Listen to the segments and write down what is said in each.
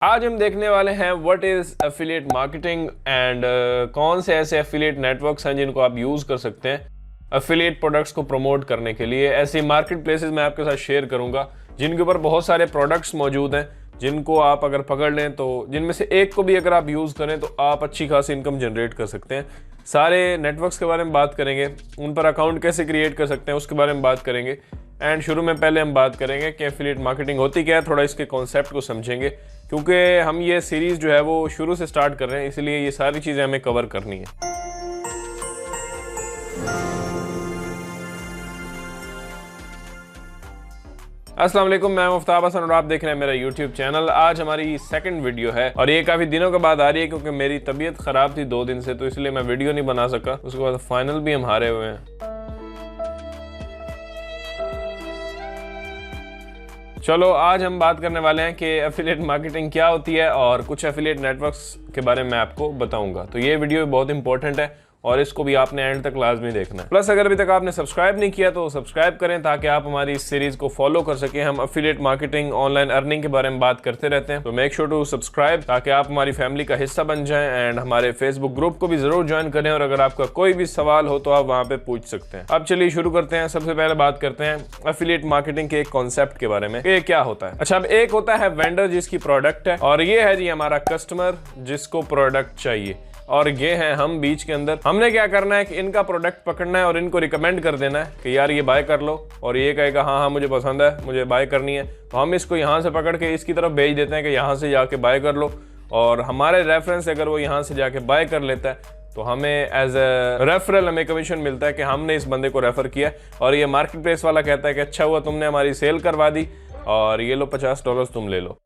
आज हम देखने वाले हैं what is affiliate marketing and कौन से ऐसे एफिलिएट नेटवर्क्स हैं जिनको आप यूज कर सकते हैं एफिलिएट प्रोडक्ट्स को प्रमोट करने के लिए। ऐसे मार्केट प्लेसेस मैं आपके साथ शेयर करूंगा जिनके ऊपर बहुत सारे प्रोडक्ट्स मौजूद हैं जिनको आप अगर पकड़ लें तो जिनमें से एक को भी अगर आप यूज़ करें तो आप अच्छी खासी इनकम जनरेट कर सकते हैं। सारे नेटवर्क्स के बारे में बात करेंगे, उन पर अकाउंट कैसे क्रिएट कर सकते हैं उसके बारे में बात करेंगे। एंड शुरू में पहले हम बात करेंगे कि एफिलिएट मार्केटिंग होती क्या है, थोड़ा इसके कॉन्सेप्ट को समझेंगे क्योंकि हम ये सीरीज़ जो है वो शुरू से स्टार्ट कर रहे हैं, इसलिए ये सारी चीज़ें हमें कवर करनी है। अस्सलाम वालेकुम, मैं मुफ्ताब हसन और आप देख रहे हैं मेरा यूट्यूब चैनल। आज हमारी सेकंड वीडियो है और ये काफ़ी दिनों के बाद आ रही है क्योंकि मेरी तबीयत ख़राब थी 2 दिन से, तो इसलिए मैं वीडियो नहीं बना सका। उसके बाद फाइनल भी हम हारे हुए हैं। चलो आज हम बात करने वाले हैं कि एफिलिएट मार्केटिंग क्या होती है और कुछ एफिलिएट नेटवर्क्स के बारे में मैं आपको बताऊंगा। तो ये वीडियो बहुत इंपॉर्टेंट है और इसको भी आपने एंड तक लाजमी देखना है। प्लस अगर अभी तक आपने सब्सक्राइब नहीं किया तो सब्सक्राइब करें ताकि आप हमारी इस सीरीज को फॉलो कर सकें। हम एफिलिएट मार्केटिंग, ऑनलाइन अर्निंग के बारे में बात करते रहते हैं, तो मेक श्योर टू सब्सक्राइब ताकि आप हमारी फैमिली का हिस्सा बन जाएं। एंड हमारे फेसबुक ग्रुप को भी जरूर ज्वाइन करें और अगर आपका कोई भी सवाल हो तो आप वहाँ पे पूछ सकते हैं। अब चलिए शुरू करते हैं। सबसे पहले बात करते हैं एफिलिएट मार्केटिंग के एक कॉन्सेप्ट के बारे में, ये क्या होता है। अच्छा, अब एक होता है वेंडर जिसकी प्रोडक्ट है और ये है जी हमारा कस्टमर जिसको प्रोडक्ट चाहिए, और ये हैं हम बीच के अंदर। हमने क्या करना है कि इनका प्रोडक्ट पकड़ना है और इनको रिकमेंड कर देना है कि यार ये बाय कर लो, और ये कहेगा हाँ हाँ मुझे पसंद है, मुझे बाय करनी है, तो हम इसको यहाँ से पकड़ के इसकी तरफ भेज देते हैं कि यहाँ से जाके बाय कर लो। और हमारे रेफरेंस अगर वो यहाँ से जाके बाय कर लेता है तो हमें एज ए रेफरल हमें कमीशन मिलता है कि हमने इस बंदे को रेफर किया। और ये मार्केट प्लेस वाला कहता है कि अच्छा हुआ तुमने हमारी सेल करवा दी और ये लो $50 तुम ले लो।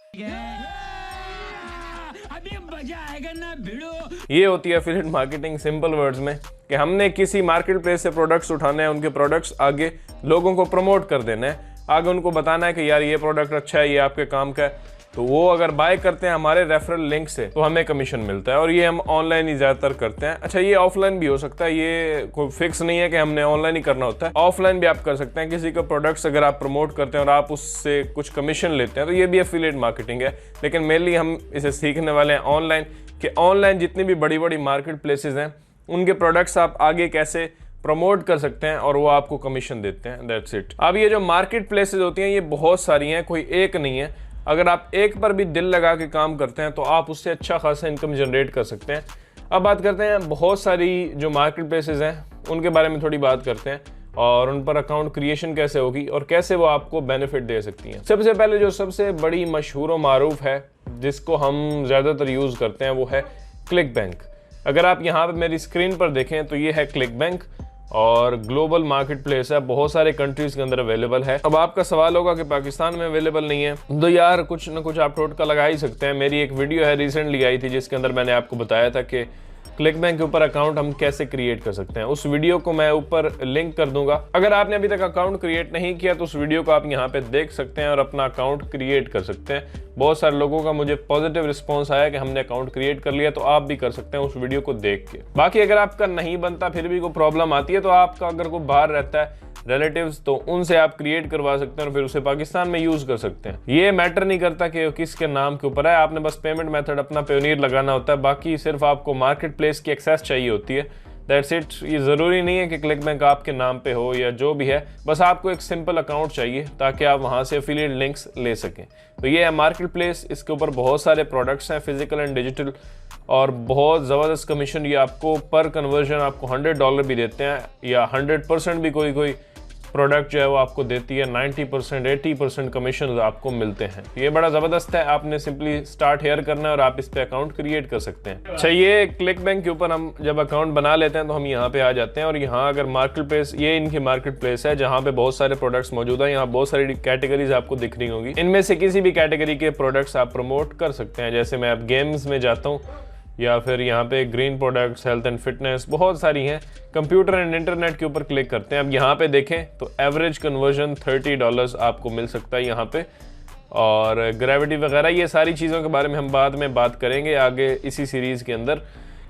ये होती है एफिलिएट मार्केटिंग सिंपल वर्ड्स में कि हमने किसी मार्केट प्लेस से प्रोडक्ट्स उठाने हैं, उनके प्रोडक्ट्स आगे लोगों को प्रमोट कर देना है, आगे उनको बताना है कि यार ये प्रोडक्ट अच्छा है, ये आपके काम का है। तो वो अगर बाय करते हैं हमारे रेफरल लिंक से तो हमें कमीशन मिलता है और ये हम ऑनलाइन ही ज़्यादातर करते हैं। अच्छा, ये ऑफलाइन भी हो सकता है, ये कोई फिक्स नहीं है कि हमने ऑनलाइन ही करना होता है, ऑफलाइन भी आप कर सकते हैं। किसी का प्रोडक्ट्स अगर आप प्रमोट करते हैं और आप उससे कुछ कमीशन लेते हैं तो ये भी एफिलिएट मार्केटिंग है, लेकिन मेनली हम इसे सीखने वाले हैं ऑनलाइन कि ऑनलाइन जितनी भी बड़ी बड़ी मार्केट प्लेसेस हैं उनके प्रोडक्ट्स आप आगे कैसे प्रमोट कर सकते हैं और वो आपको कमीशन देते हैं। That's it. अब ये जो मार्केट प्लेसेस होती हैं ये बहुत सारी हैं, कोई एक नहीं है। अगर आप एक पर भी दिल लगा के काम करते हैं तो आप उससे अच्छा खासा इनकम जनरेट कर सकते हैं। अब बात करते हैं बहुत सारी जो मार्केट प्लेसेस हैं उनके बारे में थोड़ी बात करते हैं और उन पर अकाउंट क्रिएशन कैसे होगी और कैसे वो आपको बेनिफिट दे सकती हैं। सबसे पहले जो सबसे बड़ी मशहूर और मारूफ है जिसको हम ज़्यादातर यूज़ करते हैं वो है क्लिक बैंक। अगर आप यहाँ पे मेरी स्क्रीन पर देखें तो ये है क्लिक बैंक और ग्लोबल मार्केट प्लेस है, बहुत सारे कंट्रीज के अंदर अवेलेबल है। अब आपका सवाल होगा कि पाकिस्तान में अवेलेबल नहीं है, तो यार कुछ ना कुछ आप टोटका लगा ही सकते हैं। मेरी एक वीडियो है रिसेंटली आई थी जिसके अंदर मैंने आपको बताया था कि क्लिक बैंक के ऊपर अकाउंट हम कैसे क्रिएट कर सकते हैं। उस वीडियो को मैं ऊपर लिंक कर दूंगा। अगर आपने अभी तक अकाउंट क्रिएट नहीं किया तो उस वीडियो को आप यहाँ पे देख सकते हैं और अपना अकाउंट क्रिएट कर सकते हैं। बहुत सारे लोगों का मुझे पॉजिटिव रिस्पांस आया कि हमने अकाउंट क्रिएट कर लिया, तो आप भी कर सकते हैं उस वीडियो को देख के। बाकी अगर आपका नहीं बनता फिर भी कोई प्रॉब्लम आती है तो आपका अगर कोई बाहर रहता है रिलेटिव्स तो उनसे आप क्रिएट करवा सकते हैं और फिर उसे पाकिस्तान में यूज कर सकते हैं। ये मैटर नहीं करता कि किसके नाम के ऊपर है, आपने बस पेमेंट मेथड अपना पेयोनियर लगाना होता है, बाकी सिर्फ आपको मार्केट प्लेस की एक्सेस चाहिए होती है। That's it. ये ज़रूरी नहीं है कि क्लिक बैंक आपके नाम पे हो या जो भी है, बस आपको एक सिंपल अकाउंट चाहिए ताकि आप वहाँ से एफिलिएट लिंक्स ले सकें। तो ये है मार्केट प्लेस, इसके ऊपर बहुत सारे प्रोडक्ट्स हैं फिजिकल एंड डिजिटल और बहुत ज़बरदस्त कमीशन ये आपको पर कन्वर्जन आपको $100 भी देते हैं या 100% भी कोई प्रोडक्ट जो है वो आपको देती है। 90% 80% कमीशन आपको मिलते हैं। ये बड़ा ज़बरदस्त है। आपने सिंपली स्टार्ट हेयर करना है और आप इस पे अकाउंट क्रिएट कर सकते हैं। अच्छा, ये क्लिक बैंक के ऊपर हम जब अकाउंट बना लेते हैं तो हम यहाँ पे आ जाते हैं और यहाँ अगर मार्केट प्लेस, ये इनकी मार्केट प्लेस है जहाँ पे बहुत सारे प्रोडक्ट्स मौजूद हैं। यहाँ बहुत सारी कैटेगरीज आपको दिख रही होंगी, इनमें से किसी भी कैटेगरी के प्रोडक्ट्स आप प्रमोट कर सकते हैं। जैसे मैं अब गेम्स में जाता हूँ या फिर यहाँ पे green products, health and fitness, बहुत सारी हैं। कंप्यूटर एंड इंटरनेट के ऊपर क्लिक करते हैं। अब यहाँ पे देखें तो एवरेज कन्वर्जन $30 आपको मिल सकता है यहाँ पे, और ग्रेविटी वगैरह ये सारी चीज़ों के बारे में हम बाद में बात करेंगे आगे इसी सीरीज़ के अंदर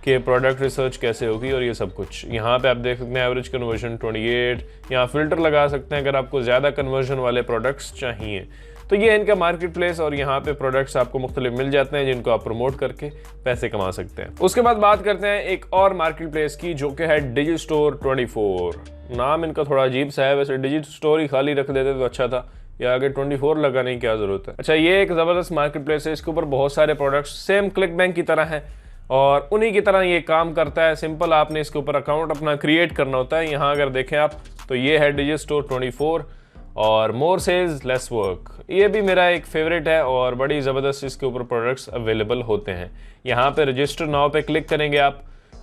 कि प्रोडक्ट रिसर्च कैसे होगी और ये सब कुछ। यहाँ पे आप देख सकते हैं एवरेज कन्वर्जन 28। यहाँ फिल्टर लगा सकते हैं अगर आपको ज़्यादा कन्वर्जन वाले प्रोडक्ट्स चाहिए। तो ये इनका मार्केट प्लेस और यहाँ पे प्रोडक्ट्स आपको मुख्तलिफ मिल जाते हैं जिनको आप प्रमोट करके पैसे कमा सकते हैं। उसके बाद बात करते हैं एक और मार्केट प्लेस की जो कि है डिजिस्टोर 24। नाम इनका थोड़ा अजीब सा है, वैसे डिजिस्टोर ही खाली रख देते तो अच्छा था, या आगे 24 लगाने की क्या जरूरत है। अच्छा, ये एक ज़बरदस्त मार्केट प्लेस है, इसके ऊपर बहुत सारे प्रोडक्ट्स सेम क्लिक बैंक की तरह हैं और उन्हीं की तरह ये काम करता है। सिंपल आपने इसके ऊपर अकाउंट अपना क्रिएट करना होता है। यहाँ अगर देखें आप तो ये है डिजिस्टोर 24 और मोर सेल्स लेस वर्क, ये भी मेरा एक फेवरेट है और बड़ी ज़बरदस्त इसके ऊपर प्रोडक्ट्स अवेलेबल होते हैं। यहाँ पे रजिस्टर नाउ पे क्लिक करेंगे आप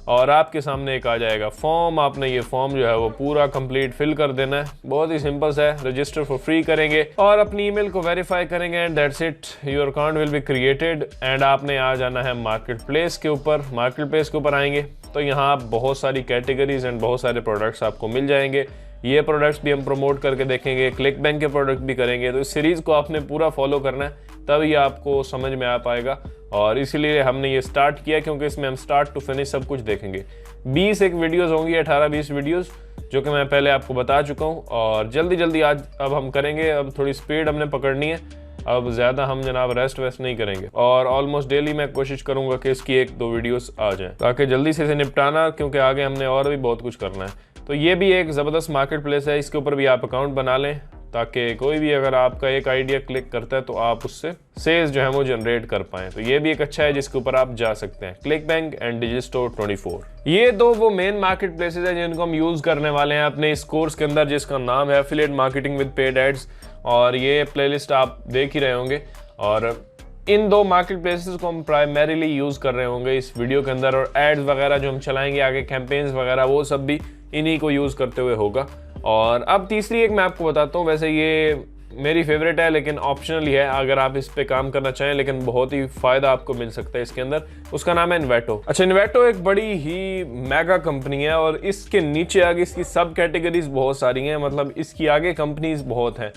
और आपके सामने एक आ जाएगा फॉर्म। आपने ये फॉर्म जो है वो पूरा कंप्लीट फिल कर देना है, बहुत ही सिंपल सा है। रजिस्टर फॉर फ्री करेंगे और अपनी ईमेल को वेरीफाई करेंगे and that's it, your account will be created. And आपने आ जाना है मार्केट प्लेस के ऊपर। मार्केट प्लेस के ऊपर आएंगे तो यहाँ आप बहुत सारी कैटेगरीज एंड बहुत सारे प्रोडक्ट्स आपको मिल जाएंगे। ये प्रोडक्ट्स भी हम प्रमोट करके देखेंगे, क्लिक बैंक के प्रोडक्ट भी करेंगे। तो इस सीरीज़ को आपने पूरा फॉलो करना है, तब ये आपको समझ में आ पाएगा और इसीलिए हमने ये स्टार्ट किया क्योंकि इसमें हम स्टार्ट टू फिनिश सब कुछ देखेंगे। 20 एक वीडियोज़ होंगी, 18-20 वीडियोज़ जो कि मैं पहले आपको बता चुका हूँ और जल्दी जल्दी आज अब हम करेंगे। अब थोड़ी स्पीड हमने पकड़नी है, अब ज़्यादा हम जनाब रेस्ट वेस्ट नहीं करेंगे और ऑलमोस्ट डेली मैं कोशिश करूँगा कि इसकी 1-2 वीडियोस आ जाएं ताकि जल्दी से इसे निपटाना, क्योंकि आगे हमने और भी बहुत कुछ करना है। तो ये भी एक ज़बरदस्त मार्केट प्लेस है, इसके ऊपर भी आप अकाउंट बना लें ताकि कोई भी अगर आपका एक आइडिया क्लिक करता है तो आप उससे सेल्स जो है वो जनरेट कर पाएँ। तो ये भी एक अच्छा है जिसके ऊपर आप जा सकते हैं, क्लिक बैंक एंड डिजिस्टोर 24। ये दो वो मेन मार्केट प्लेसेस हैं जिनको हम यूज़ करने वाले हैं अपने इस कोर्स के अंदर जिसका नाम है affiliate marketing with paid ads. और ये प्लेलिस्ट आप देख ही रहे होंगे और इन दो मार्केट प्लेसेस को हम प्राइमरीली यूज़ कर रहे होंगे इस वीडियो के अंदर और एड्स वगैरह जो हम चलाएंगे आगे, कैंपेन्स वगैरह, वो सब भी इन्हीं को यूज़ करते हुए होगा। और अब तीसरी एक मैं आपको बताता हूँ, वैसे ये मेरी फेवरेट है लेकिन ऑप्शनल ही है अगर आप इस पे काम करना चाहें, लेकिन बहुत ही फ़ायदा आपको मिल सकता है इसके अंदर। उसका नाम है इन्वेटो। अच्छा, इन्वेटो एक बड़ी ही मेगा कंपनी है और इसके नीचे आगे इसकी सब कैटेगरीज बहुत सारी हैं, मतलब इसकी आगे कंपनीज बहुत हैं।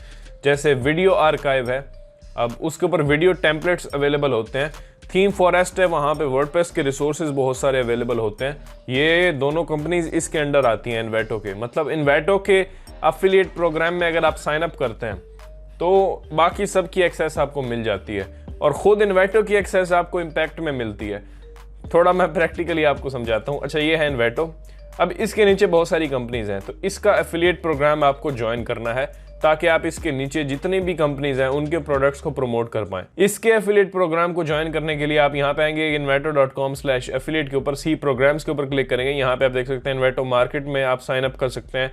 जैसे वीडियो आर्काइव है, अब उसके ऊपर वीडियो टेम्पलेट्स अवेलेबल होते हैं। थीम फॉरेस्ट है, वहाँ पे वर्डप्रेस के रिसोर्सेज बहुत सारे अवेलेबल होते हैं। ये दोनों कंपनीज इसके अंडर आती हैं इन्वेटो के। मतलब इन्वेटो के एफिलिएट प्रोग्राम में अगर आप साइन अप करते हैं तो बाकी सब की एक्सेस आपको मिल जाती है और ख़ुद इन्वेटो की एक्सेस आपको इम्पैक्ट में मिलती है। थोड़ा मैं प्रैक्टिकली आपको समझाता हूँ। अच्छा, ये है इन्वेटो। अब इसके नीचे बहुत सारी कंपनीज हैं, तो इसका एफिलिएट प्रोग्राम आपको ज्वाइन करना है ताकि आप इसके नीचे जितनी भी कंपनीज हैं उनके प्रोडक्ट्स को प्रमोट कर पाएं। इसके एफिलिएट प्रोग्राम को ज्वाइन करने के लिए आप यहाँ पे आएंगे inveto.com/affiliate के ऊपर सी प्रोग्राम्स के ऊपर क्लिक करेंगे। यहाँ पे आप देख सकते हैं इन्वेटो मार्केट में आप साइन अप कर सकते हैं,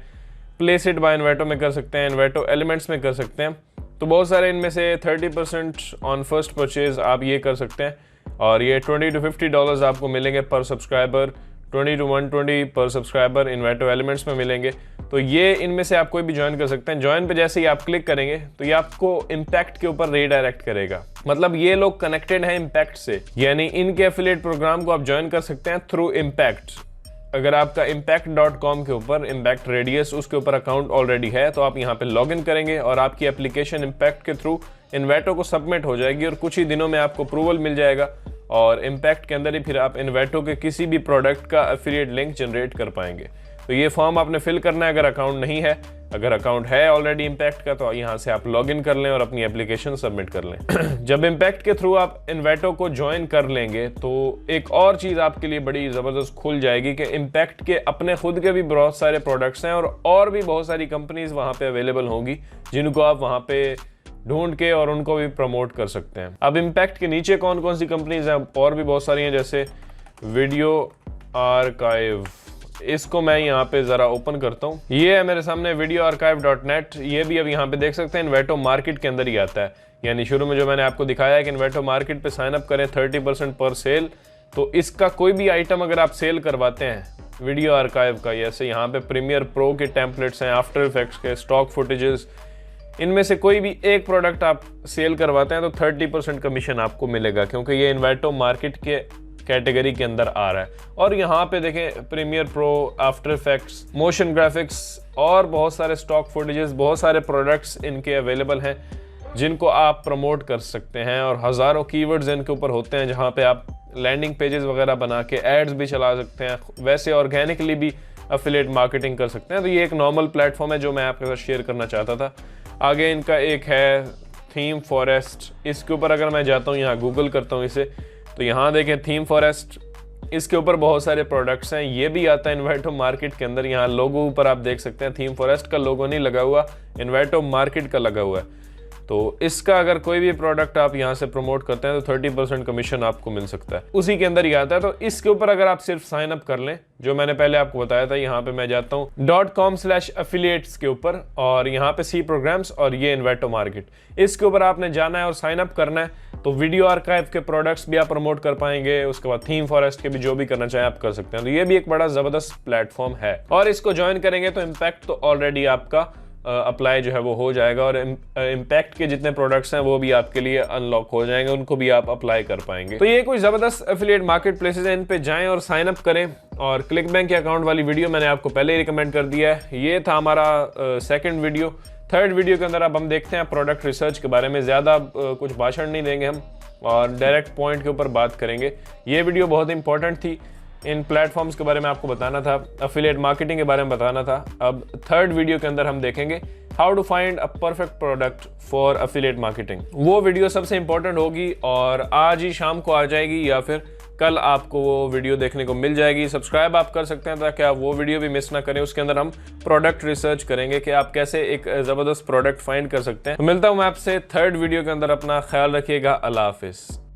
प्लेस इट बाय इन्वेटो में कर सकते हैं, इन्वेटो एलिमेंट्स में कर सकते हैं। तो बहुत सारे इनमें से 30% ऑन फर्स्ट परचेज आप ये कर सकते हैं और ये $20 to $50 आपको मिलेंगे पर सब्सक्राइबर, 20 to 120 पर सब्सक्राइबर इन्वेटो एलिमेंट्स में मिलेंगे। तो ये इनमें से आप कोई भी ज्वाइन कर सकते हैं। ज्वाइन पे जैसे ही आप क्लिक करेंगे तो ये आपको इम्पैक्ट के ऊपर रीडायरेक्ट करेगा। मतलब ये लोग कनेक्टेड हैं इम्पैक्ट से, यानी इनके एफिलिएट प्रोग्राम को आप ज्वाइन कर सकते हैं थ्रू इम्पैक्ट। अगर आपका impact.com के ऊपर इम्पैक्ट रेडियस उसके ऊपर अकाउंट ऑलरेडी है तो आप यहाँ पे लॉग इन करेंगे और आपकी एप्लीकेशन इम्पैक्ट के थ्रू इन्वेटो को सबमिट हो जाएगी और कुछ ही दिनों में आपको अप्रूवल मिल जाएगा और इम्पैक्ट के अंदर ही फिर आप इन्वेटो के किसी भी प्रोडक्ट का एफिलिएट लिंक जनरेट कर पाएंगे। तो ये फॉर्म आपने फिल करना है अगर अकाउंट नहीं है। अगर अकाउंट है ऑलरेडी इम्पैक्ट का तो यहाँ से आप लॉग इन कर लें और अपनी एप्लीकेशन सबमिट कर लें। जब इम्पैक्ट के थ्रू आप इन्वेटो को ज्वाइन कर लेंगे तो एक और चीज़ आपके लिए बड़ी ज़बरदस्त खुल जाएगी कि इम्पैक्ट के अपने खुद के भी बहुत सारे प्रोडक्ट्स हैं और भी बहुत सारी कंपनीज वहाँ पे अवेलेबल होंगी जिनको आप वहाँ पे ढूंढ के और उनको भी प्रमोट कर सकते हैं। अब इम्पैक्ट के नीचे कौन कौन सी कंपनीज हैं, और भी बहुत सारी हैं, जैसे वीडियो आर्काइव। इसको मैं यहाँ पे ज़रा ओपन करता हूँ। ये है मेरे सामने videoarchive.net। ये भी अब यहाँ पे देख सकते हैं इन्वेटो मार्केट के अंदर ही आता है। यानी शुरू में जो मैंने आपको दिखाया है कि इन्वेटो मार्केट पे साइन अप करें 30% पर सेल, तो इसका कोई भी आइटम अगर आप सेल करवाते हैं वीडियो आर्काइव का, जैसे यहाँ पे प्रीमियर प्रो के टेम्पलेट्स हैं, आफ्टर इफेक्ट्स के, स्टॉक फुटेजेस, इनमें से कोई भी एक प्रोडक्ट आप सेल करवाते हैं तो 30% कमीशन आपको मिलेगा क्योंकि ये इन्वेटो मार्केट के कैटेगरी के अंदर आ रहा है। और यहाँ पे देखें Premiere Pro, After Effects, motion graphics और बहुत सारे स्टॉक फुटेजेस, बहुत सारे प्रोडक्ट्स इनके अवेलेबल हैं जिनको आप प्रमोट कर सकते हैं और हज़ारों कीवर्ड्स इनके ऊपर होते हैं जहाँ पे आप लैंडिंग पेजेस वगैरह बना के एड्स भी चला सकते हैं, वैसे ऑर्गेनिकली भी एफिलिएट मार्केटिंग कर सकते हैं। तो ये एक नॉर्मल प्लेटफॉर्म है जो मैं आपके साथ शेयर करना चाहता था। आगे इनका एक है थीम फॉरेस्ट, इसके ऊपर अगर मैं जाता हूँ, यहाँ गूगल करता हूँ इसे, तो यहाँ देखें थीम फॉरेस्ट, इसके ऊपर बहुत सारे प्रोडक्ट्स हैं। ये भी आता है इन्वेटो मार्केट के अंदर। यहाँ लोगो ऊपर आप देख सकते हैं, थीम फॉरेस्ट का लोगो नहीं लगा हुआ, इन्वेटो मार्केट का लगा हुआ है। तो इसका अगर कोई भी प्रोडक्ट आप यहाँ से प्रमोट करते हैं तो 30% कमीशन आपको मिल सकता है, उसी के अंदर ही आता है। तो इसके ऊपर अगर आप सिर्फ साइन अप कर लें, जो मैंने पहले आपको बताया था, यहाँ पे मैं जाता हूँ .com/affiliates के ऊपर, और यहाँ पे सी प्रोग्राम्स और ये इन्वेटो मार्केट, इसके ऊपर आपने जाना है और साइन अप करना है। तो वीडियो आर्काइव के प्रोडक्ट्स भी आप प्रमोट कर पाएंगे, उसके बाद थीम फॉरेस्ट के भी जो भी करना चाहें आप कर सकते हैं। तो ये भी एक बड़ा जबरदस्त प्लेटफॉर्म है, और इसको ज्वाइन करेंगे तो इम्पैक्ट तो ऑलरेडी आपका अप्लाई जो है वो हो जाएगा, और इम्पैक्ट के जितने प्रोडक्ट्स हैं वो भी आपके लिए अनलॉक हो जाएंगे, उनको भी आप अप्लाई कर पाएंगे। तो ये कोई जबरदस्त एफिलिएट मार्केट प्लेसेस हैं, इन पे जाएं और साइन अप करें। और क्लिक बैंक के अकाउंट वाली वीडियो मैंने आपको पहले ही रिकमेंड कर दिया है। ये था हमारा सेकंड वीडियो। थर्ड वीडियो के अंदर अब हम देखते हैं प्रोडक्ट रिसर्च के बारे में। ज़्यादा कुछ भाषण नहीं देंगे हम, और डायरेक्ट पॉइंट के ऊपर बात करेंगे। ये वीडियो बहुत इंपॉर्टेंट थी, इन प्लेटफॉर्म्स के बारे में आपको बताना था, अफिलिएट मार्केटिंग के बारे में बताना था। अब थर्ड वीडियो के अंदर हम देखेंगे how to find a perfect product for affiliate marketing. वो वीडियो सबसे इंपॉर्टेंट होगी, और आज ही शाम को आ जाएगी या फिर कल आपको वो वीडियो देखने को मिल जाएगी। सब्सक्राइब आप कर सकते हैं ताकि आप वो वीडियो भी मिस ना करें। उसके अंदर हम प्रोडक्ट रिसर्च करेंगे कि आप कैसे एक ज़बरदस्त प्रोडक्ट फाइंड कर सकते हैं। तो मिलता हूँ मैं आपसे थर्ड वीडियो के अंदर। अपना ख्याल रखिएगा। अल्लाह हाफिज़।